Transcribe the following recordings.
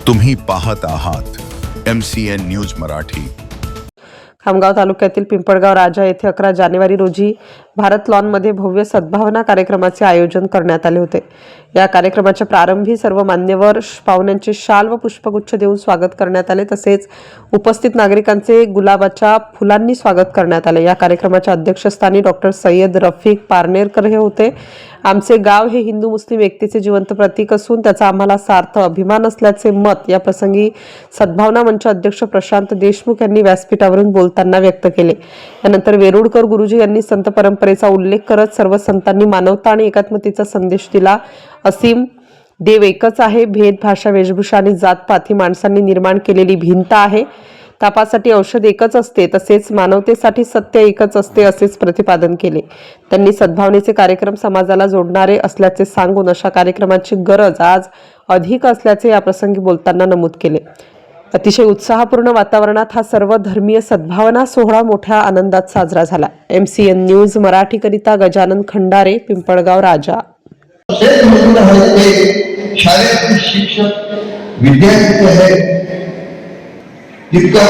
तुम्ही पाहत आहात MCN न्यूज मराठी। खामगाव तालुक्यातील पिंपळगाव राजा येथे 11 जानेवारी रोजी भारत लॉनमध्ये भव्य सद्भावना कार्यक्रमाचे आयोजन करण्यात आले होते। या कार्यक्रमाच्या प्रारंभी सर्व मान्यवर पाहुण्यांचे शाल व पुष्पगुच्छ देऊन स्वागत करण्यात आले, तसेच उपस्थित नागरिकांचे गुलाबाच्या फुलांनी स्वागत करण्यात आले। या कार्यक्रमाच्या अध्यक्षस्थानी डॉक्टर सय्यद रफिक पारनेरकर हे होते। आमचे गाव हे हिंदू मुस्लिम एकतेचे जिवंत प्रतीक असून त्याचा आम्हाला सार्थ अभिमान असल्याचे मत या प्रसंगी सद्भावना मंच अध्यक्ष प्रशांत देशमुख यांनी व्यासपीठावरून बोलताना व्यक्त केले। यानंतर वेरुळकर गुरुजी यांनी संत परंपरेचा उल्लेख करत सर्व संतांनी मानवता आणि एकात्मतेचा संदेश दिला। असीम देव एकच आहे, भेद भाषा वेशभूषा आणि जातपात ही माणसांनी निर्माण केलेली भिंत आहे। तापासाठी औषध एकच असते, तसेच मानवतेसाठी सत्य एकच असते असेच प्रतिपादन केले। त्यांनी सद्भावनेचे कार्यक्रम समाजाला जोडणारे असल्याचे सांगून अशा कार्यक्रमाची गरज आज अधिक असल्याचे या प्रसंगी बोलताना नमूद केले। अतिशय उत्साहपूर्ण वातावरणात हा सर्व धर्मीय सद्भावना सोहळा मोठ्या आनंदात साजरा झाला। MCN न्यूज मराठी करिता गजानन खंडारे, पिंपळगाव राजा। शाळेत शिक्षक विद्यार्थी आहे, तितकं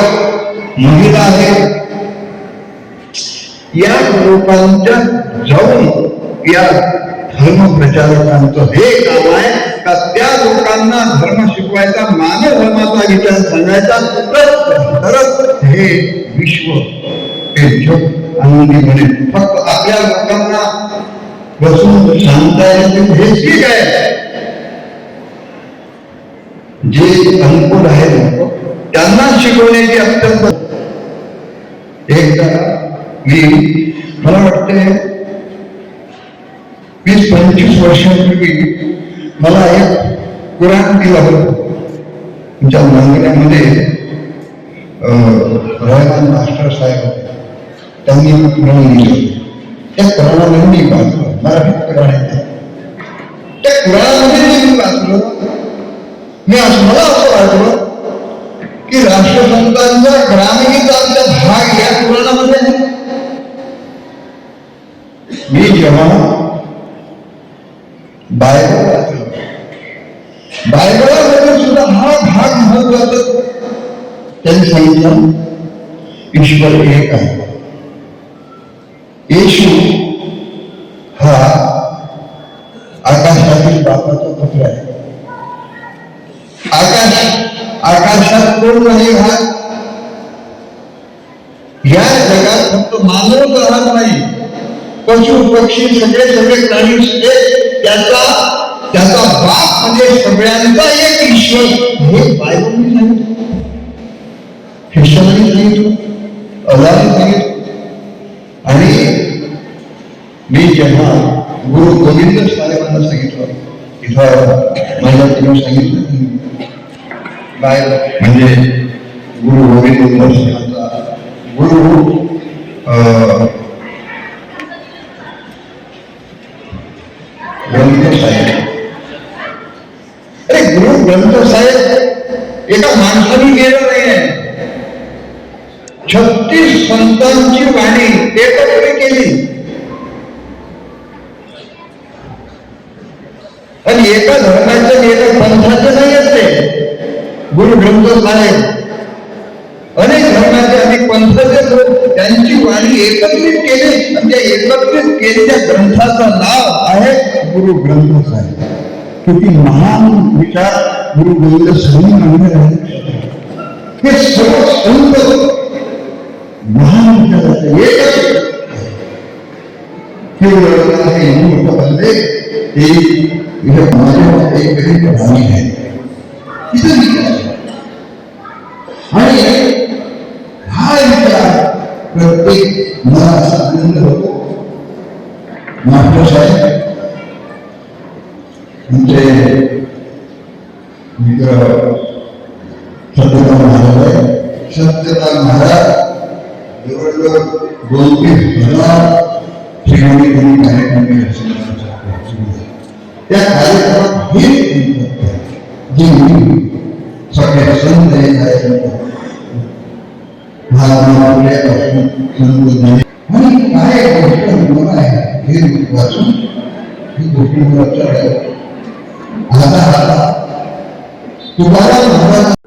महिला आहे, या लोकांच्या जाऊन या धर्म प्रचारकांचं हे काम आहे का त्या लोकांना धर्म शिकवायचा, मानव धर्माचा विचार सांगायचा, तरच हे विश्व हे जग आनंदी बनेल। फक्त आपल्या लोकांना बसून सांगता हे ठीक आहे, जे अनुकूल आहे त्यांना शिकवण्याची अत्यंत एकदा मला वाटते 20-25 वर्षांपूर्वी मला एक कुराण दिला होता। तुमच्या मंदिरामध्ये रहमान मास्टर साहेब होते, त्यांनी कुराण लिहिलं। त्या कुराणामध्ये मी वाचलं, मराठीत कुराण आहे, त्या कुराणामध्ये मी वाचलं, मला असं वाटलं की राष्ट्रसंतांचा ग्रामगीतांचा भाग या कुराणामध्ये आहे। मी जेव्हा बायबल वाचलं, बायबलामध्ये सुद्धा हा भाग महत्वाचा। त्यांनी सांगितलं ईश्वर एक आहे, येशू हा आकाशातील बापाचा पुत्र आहे। आकाशात कोण नाही राहत, या जगात फक्त मानव राहत नाही, पशु पक्षी सगळे प्राणी त्याचा बाप म्हणजे सगळ्यांचा एक ईश्वर हे बायबलने सांगितलं, ख्रिश्चनांनी सांगितलं, अल्लाहने सांगितलं। आणि मी जेव्हा गुरु गोविंद साहेबांना सांगितलं, इथं माझ्या तुम्ही सांगितलं म्हणजे गुरु गोविंद साहेबांचा गुरु ग्रंथ साहेब, अरे गुरु ग्रंथ साहेब एका माणसाने गेलं नाही आहे, 36 संतांची वाणी एकत्र केली आणि एका धर्माचे एका पंथाचे नाही असते। गुरु ग्रंथ साहेब अनेक धर्माचे अनेक पंथाचे लोक त्यांची वाणी एकत्रित केली आणि त्या एकत्रित केलेल्या ग्रंथाचं नाव आहे गुरु ग्रंथ साहेब। किती महान विचार गुरु गोविंद साहेबांनी मांडले आहेत, हे सर्व संत महान विचाराचे एकच मोठं बनले। ते माझ्या एक गरीब प्रधानी आहे आणि हा विचार प्रत्येक मला असा आनंद होतो। मास्टर साहेब म्हणजे मित्र सत्यता महाराज आहे, सत्यता महाराज जवळजवळ 2-3,000 ठिकाणी त्यांनी कार्यक्रम केले। त्या कार्यक्रमात हे सगळे संत आणि काय गोष्ट आहे हे वाचून ही गोष्टी आता तुकाराम महाराज